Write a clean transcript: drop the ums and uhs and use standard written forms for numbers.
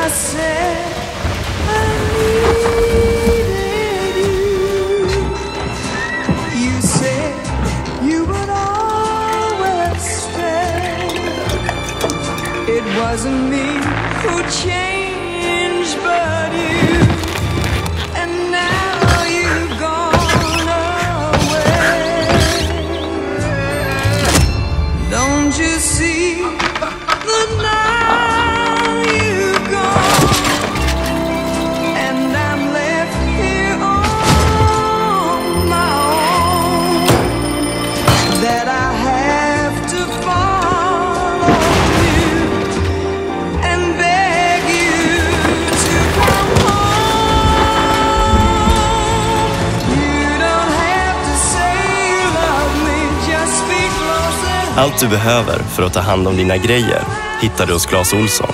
I said I needed you. You said you would always stay. It wasn't me who changed, but you. And now you've gone away. Don't you see that now you've gone, and I'm left here on my own, that I have to follow you and beg you to come home. You don't have to say you love me, just speak closer. Allt du behöver för att ta hand om dina grejer hittar du hos Clas Ohlson.